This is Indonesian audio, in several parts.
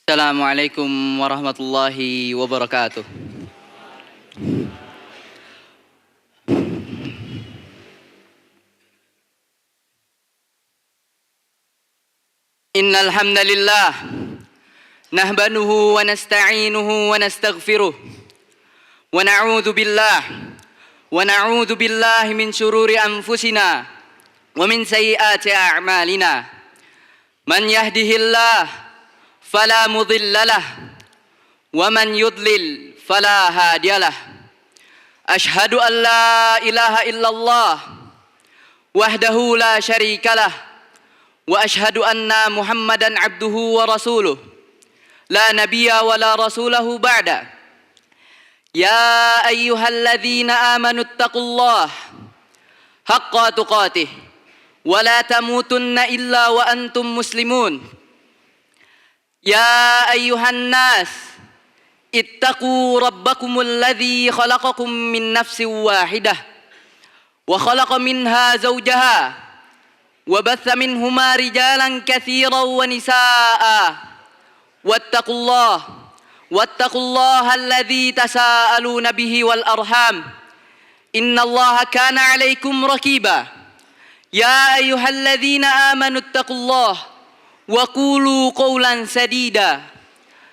Assalamualaikum warahmatullahi wabarakatuh. Innal hamdalillah nahmaduhu wa nasta'inuhu wa nastaghfiruh wa na'udzu billahi min shururi anfusina wa min sayyiati a'malina. Man yahdihillah fala mudhillalah wa man yudlil fala hadiyalah. Ashhadu an la ilaha illallah wahdahu la syarikalah wa ashhadu anna Muhammadan abduhu wa rasuluh la nabiyya wa la rasulahu ba'da. Ya ayyuhalladzina amanu taqullaha haqqa tuqatih wa la tamutunna illa wa antum muslimun. Ya ayyuhan nas ittaqu rabbakumul ladzi khalaqakum min nafsin wahidah wa khalaqa minha zawjaha wa batha minhuma rijalan katsiran wa nisaa'a wattaqullaha alladzi tasaaluna bihi wal arham innallaha kana 'alaikum raqiba. Ya ayyuhalladzina amanu ittaqullaha wa qulu qawlan sadida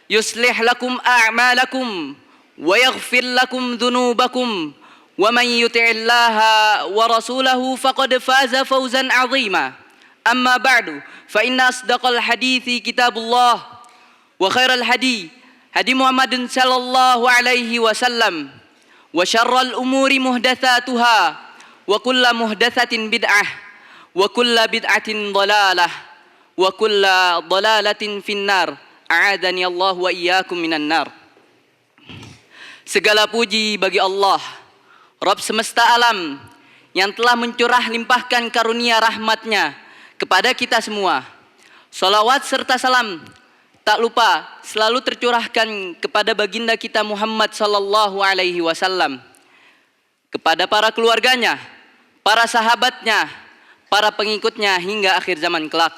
yuslih lakum a'malakum wa yaghfir lakum dhunubakum wa man yuti'illaha wa rasulahu faqad faza fawzan 'azima. Amma ba'du fa inna asdaqal hadithi kitabullah wa khairal hadi Muhammadin sallallahu alaihi wasallam wa syarral umuri muhdatsatuha wa kullu muhdatsatin bid'ah wa kullu bid'atin dhalalah wa kulla dhalalatin finnar. A'adani Allah wa iyyakum minan nar. Segala puji bagi Allah, Rabb semesta alam, yang telah mencurah limpahkan karunia rahmatnya kepada kita semua. Salawat serta salam tak lupa selalu tercurahkan kepada baginda kita Muhammad sallallahu alaihi wasallam, kepada para keluarganya, para sahabatnya, para pengikutnya hingga akhir zaman kelak.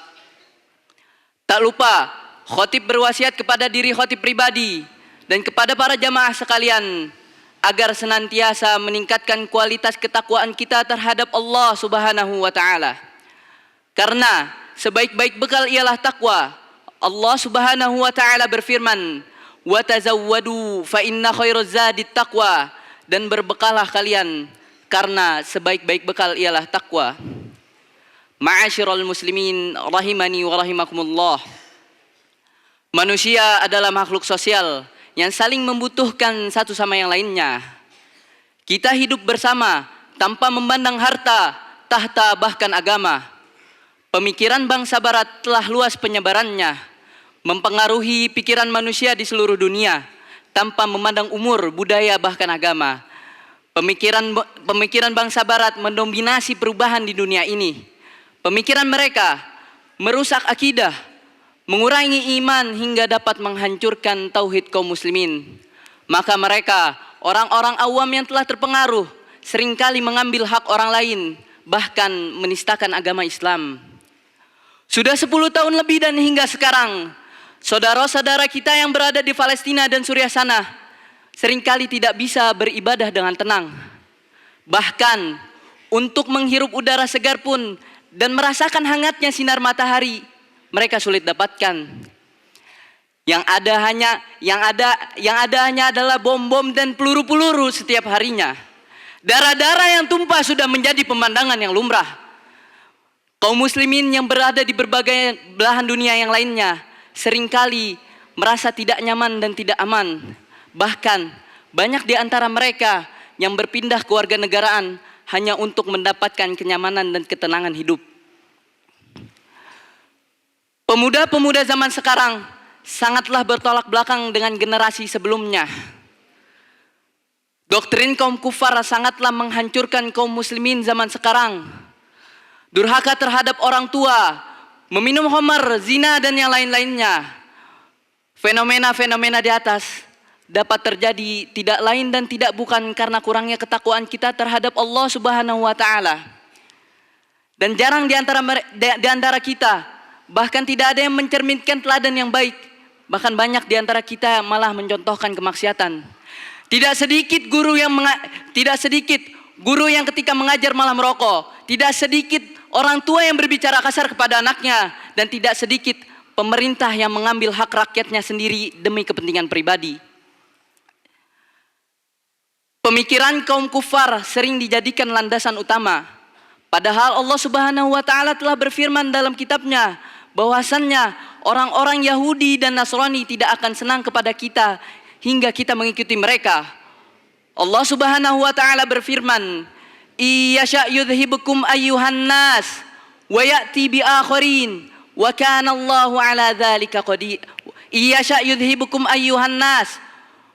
Tak lupa khotib berwasiat kepada diri khotib pribadi dan kepada para jamaah sekalian agar senantiasa meningkatkan kualitas ketakwaan kita terhadap Allah Subhanahu wa taala. Karena sebaik-baik bekal ialah takwa. Allah Subhanahu wa taala berfirman, "Wa tazawwadu fa inna khairaz zadit taqwa." Dan berbekalah kalian karena sebaik-baik bekal ialah takwa. Ma'asyiral muslimin rahimani wa rahimakumullah. Manusia adalah makhluk sosial yang saling membutuhkan satu sama yang lainnya. Kita hidup bersama tanpa memandang harta, tahta, bahkan agama. Pemikiran bangsa barat telah luas penyebarannya, mempengaruhi pikiran manusia di seluruh dunia tanpa memandang umur, budaya, bahkan agama. Pemikiran bangsa barat mendominasi perubahan di dunia ini. Pemikiran mereka merusak akidah, mengurangi iman hingga dapat menghancurkan tauhid kaum muslimin. Maka mereka, orang-orang awam yang telah terpengaruh, seringkali mengambil hak orang lain, bahkan menistakan agama Islam. Sudah 10 tahun lebih dan hingga sekarang, saudara-saudara kita yang berada di Palestina dan Suriah sana seringkali tidak bisa beribadah dengan tenang. Bahkan untuk menghirup udara segar pun dan merasakan hangatnya sinar matahari mereka sulit dapatkan. Yang ada hanya adalah bom-bom dan peluru-peluru setiap harinya. Darah-darah yang tumpah sudah menjadi pemandangan yang lumrah. Kaum muslimin yang berada di berbagai belahan dunia yang lainnya seringkali merasa tidak nyaman dan tidak aman. Bahkan banyak di antara mereka yang berpindah ke warganegaraan hanya untuk mendapatkan kenyamanan dan ketenangan hidup. Pemuda-pemuda zaman sekarang sangatlah bertolak belakang dengan generasi sebelumnya. Doktrin kaum kufar sangatlah menghancurkan kaum muslimin zaman sekarang. Durhaka terhadap orang tua, meminum khamar, zina dan yang lain-lainnya. Fenomena-fenomena di atas dapat terjadi tidak lain dan tidak bukan karena kurangnya ketakwaan kita terhadap Allah Subhanahu wa taala. Dan jarang di antara kita, bahkan tidak ada yang mencerminkan teladan yang baik bahkan banyak di antara kita malah mencontohkan kemaksiatan. Tidak sedikit guru yang ketika mengajar malah merokok. Tidak sedikit orang tua yang berbicara kasar kepada anaknya, dan tidak sedikit pemerintah yang mengambil hak rakyatnya sendiri demi kepentingan pribadi. Pemikiran kaum kufar sering dijadikan landasan utama. Padahal Allah Subhanahu wa taala telah berfirman dalam kitabnya bahwasannya orang-orang Yahudi dan Nasrani tidak akan senang kepada kita hingga kita mengikuti mereka. Allah Subhanahu wa taala berfirman, "Iyasha yudhibukum ayyuhan nas wa ya'ti bi akharin wa kana Allahu ala dzalika qadir." Iyasha yudhibukum ayyuhan nas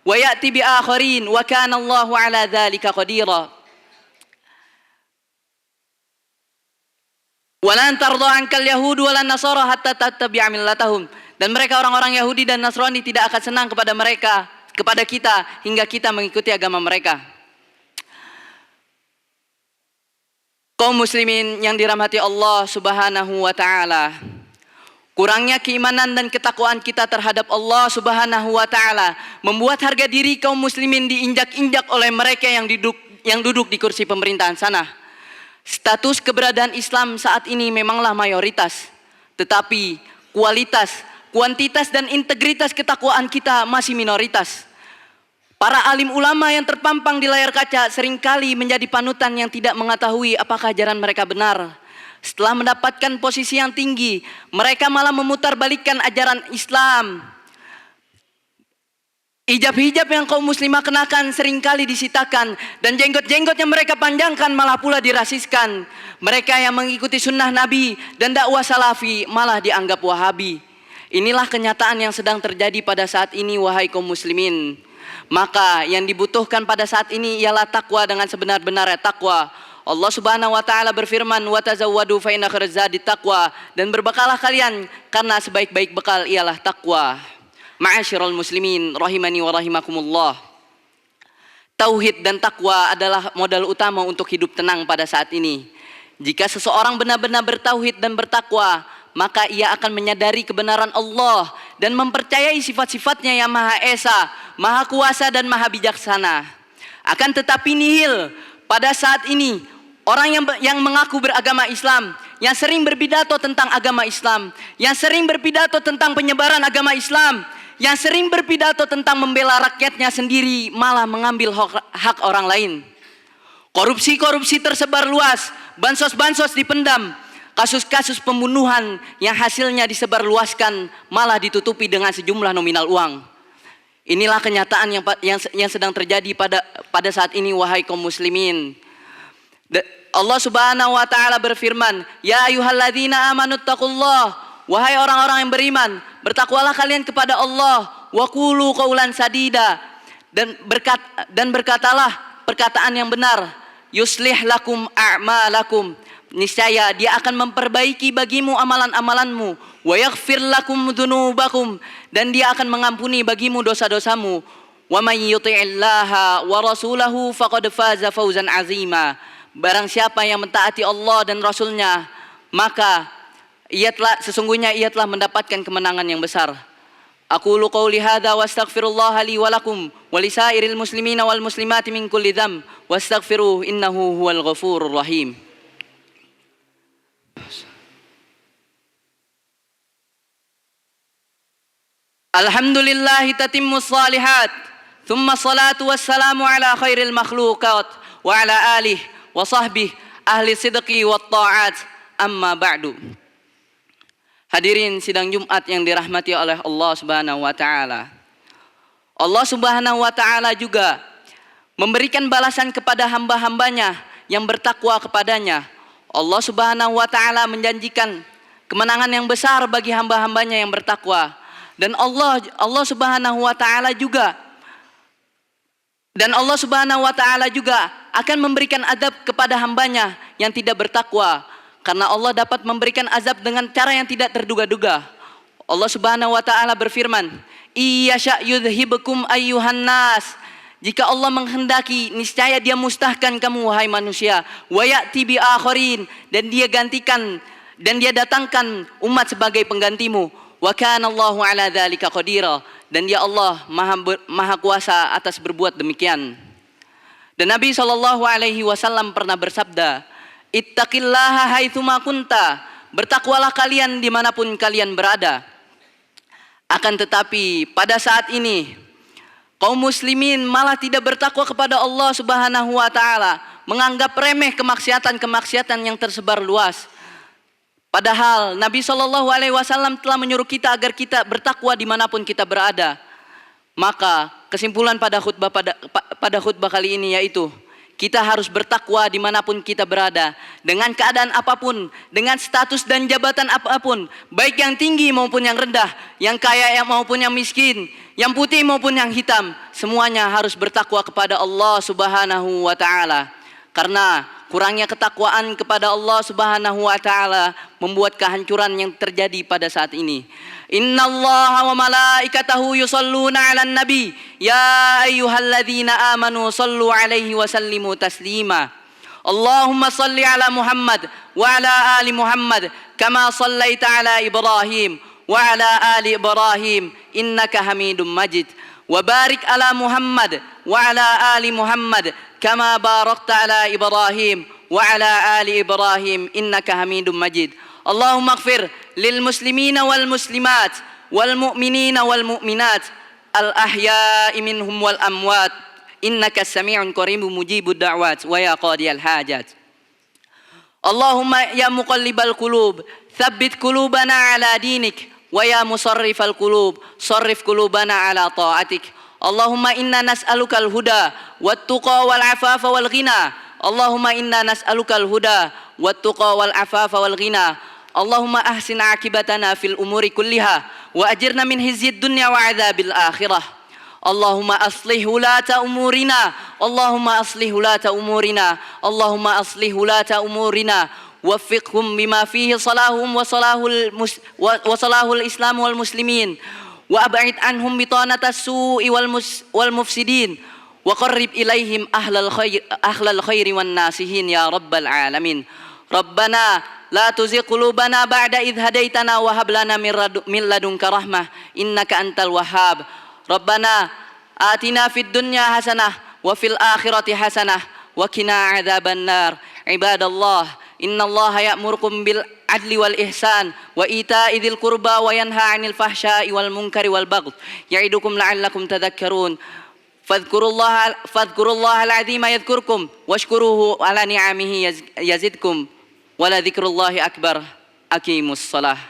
wa ya'ti bi akharin wa kana Allahu ala dzalika qadira. Walan tarda ankal yahud walan nasara hatta tattabi'a millatahum. Dan mereka orang-orang Yahudi dan Nasrani tidak akan senang kepada kita hingga kita mengikuti agama mereka. Kaum muslimin yang dirahmati Allah Subhanahu wa taala, kurangnya keimanan dan ketakwaan kita terhadap Allah Subhanahu wa taala membuat harga diri kaum muslimin diinjak-injak oleh mereka yang duduk di kursi pemerintahan sana. Status keberadaan Islam saat ini memanglah mayoritas, tetapi kuantitas dan integritas ketakwaan kita masih minoritas. Para alim ulama yang terpampang di layar kaca seringkali menjadi panutan yang tidak mengetahui apakah ajaran mereka benar. Setelah mendapatkan posisi yang tinggi, mereka malah memutarbalikkan ajaran Islam. Hijab-hijab yang kaum muslimah kenakan seringkali disitakan, dan jenggot-jenggot yang mereka panjangkan malah pula dirasiskan. Mereka yang mengikuti sunnah Nabi dan dakwah salafi malah dianggap wahabi. Inilah kenyataan yang sedang terjadi pada saat ini, wahai kaum muslimin. Maka yang dibutuhkan pada saat ini ialah takwa dengan sebenar-benarnya takwa. Allah Subhanahu wa taala berfirman, "Wa tazawwadu fa inna khairaz zadi taqwa." Dan berbekalah kalian karena sebaik-baik bekal ialah takwa. Ma'asyiral muslimin rahimani wa rahimakumullah. Tauhid dan takwa adalah modal utama untuk hidup tenang pada saat ini. Jika seseorang benar-benar bertauhid dan bertakwa, maka ia akan menyadari kebenaran Allah dan mempercayai sifat-sifatnya yang Maha Esa, Maha Kuasa dan Maha Bijaksana. Akan tetapi nihil pada saat ini orang yang mengaku beragama Islam, yang sering berpidato tentang agama Islam, yang sering berpidato tentang penyebaran agama Islam, yang sering berpidato tentang membela rakyatnya sendiri, malah mengambil hak orang lain. Korupsi tersebar luas, bansos bansos dipendam, kasus-kasus pembunuhan yang hasilnya disebarluaskan malah ditutupi dengan sejumlah nominal uang. Inilah kenyataan yang sedang terjadi pada saat ini, wahai kaum muslimin. Allah Subhanahu wa taala berfirman, "Ya ayyuhalladzina amanu taqullah." Wahai orang-orang yang beriman, bertakwalah kalian kepada Allah, wa qulu qaulan sadida, dan berkatalah perkataan yang benar. Yuslih lakum a'malakum, niscaya dia akan memperbaiki bagimu amalan-amalanmu. Wa yaghfir lakum dzunubakum, dan dia akan mengampuni bagimu dosa-dosamu. Wa may yuti'illaha wa rasulahu faqad faza fawzan 'azima. Barang siapa yang mentaati Allah dan Rasulnya, maka sesungguhnya ia telah mendapatkan kemenangan yang besar. Aqulu qouli hadza wa astaghfirullah li wa lakum wa lisairil muslimina wal muslimati min kulli dzamb wastaghfiruhu innahu huwal ghafurur rahim. Alhamdulillahi tatimmus shalihat, thumma salatu wassalamu ala khairil makhluqat wa ala alihi wa sahbihi ahli sidqi wat ta'at, amma ba'du. Hadirin sidang Jumat yang dirahmati oleh Allah Subhanahu wa taala. Allah Subhanahu wa taala juga memberikan balasan kepada hamba-hambanya yang bertakwa kepadanya. Allah Subhanahu wa taala menjanjikan kemenangan yang besar bagi hamba-hambanya yang bertakwa. Dan Allah Subhanahu wa taala juga akan memberikan azab kepada hambanya yang tidak bertakwa. Karena Allah dapat memberikan azab dengan cara yang tidak terduga-duga. Allah Subhanahu wa taala berfirman, "Iyasha yudhibukum ayyuhan nas." Jika Allah menghendaki, niscaya dia mustahkan kamu wahai manusia. Wa ya'ti bi akharin, dan dia datangkan umat sebagai penggantimu. Wa kana Allahu ala dzalika qadira, dan dia Allah maha kuasa atas berbuat demikian. Dan Nabi SAW pernah bersabda, ittaqillaha haitsuma kunta, bertakwalah kalian dimanapun kalian berada. Akan tetapi pada saat ini kaum muslimin malah tidak bertakwa kepada Allah Subhanahu wa taala, menganggap remeh kemaksiatan yang tersebar luas. Padahal Nabi SAW telah menyuruh kita agar kita bertakwa dimanapun kita berada. Maka kesimpulan pada khutbah kali ini yaitu kita harus bertakwa dimanapun kita berada, dengan keadaan apapun, dengan status dan jabatan apapun, baik yang tinggi maupun yang rendah, yang kaya maupun yang miskin, yang putih maupun yang hitam, semuanya harus bertakwa kepada Allah Subhanahu wa taala. Karena kurangnya ketakwaan kepada Allah Subhanahu wa taala membuat kehancuran yang terjadi pada saat ini. Innallaha wa malaikatahu yusholluna 'alan nabi ya ayyuhalladzina amanu shallu 'alaihi wa sallimu taslima. Allahumma shalli 'ala Muhammad wa 'ala ali Muhammad kama shallaita 'ala Ibrahim wa 'ala ali Ibrahim innaka Hamidum Majid. Wa barik 'ala Muhammad wa 'ala ali Muhammad kama barakta 'ala Ibrahim wa 'ala ali Ibrahim innaka Hamidum Majid. Allahumma ighfir lil muslimina wal muslimat wal mu'minina wal mu'minat al ahya'i minhum wal amwat innaka sami'un qaribun mujibud da'wat wa ya qadiyal hajat. Allahumma ya muqallibal qulub tsabbit qulubana ala dinik wa ya musarrifal qulub sarrif qulubana ala ta'atik. Allahumma inna nas'alukal huda wat tuqa wal afafa wal ghina. Allahumma inna nas'alukal huda wat tuqa wal afafa wal ghina. Allahumma ahsin akibatana fil umuri kulliha wa ajirna min hizyid dunya wa adzabil akhirah. Allahumma aslih ulata umurina. Allahumma aslih ulata umurina. Allahumma aslih ulata umurina. Waffiqhum bima fihi salahum wa salahul Islam wal muslimin. Wa ab'id anhum bitanatas su'i wal mufsidin. Wa qarrib ilaihim ahlal khairi wan nasihin ya rabbal alamin. Rabbana la tuzigh qulubana ba'da idh hadaitana wa hab lana min ladunka rahmah innaka antal wahhab. Rabbana atina fid dunya hasanah wa fil akhirati hasanah wa qina adzaban nar. Ibadallah, innallaha ya'murukum bil adli wal ihsan wa ita'i dzil qurba wa yanha 'anil fahsya'i wal munkari wal baghi ya'idukum la'allakum tadhakkarun. Fadhkurullaha al-'azima yadhkurkum washkuruhu ala ni'amihi yazidkum wa la dzikrullahi akbar. Aqimus shalah.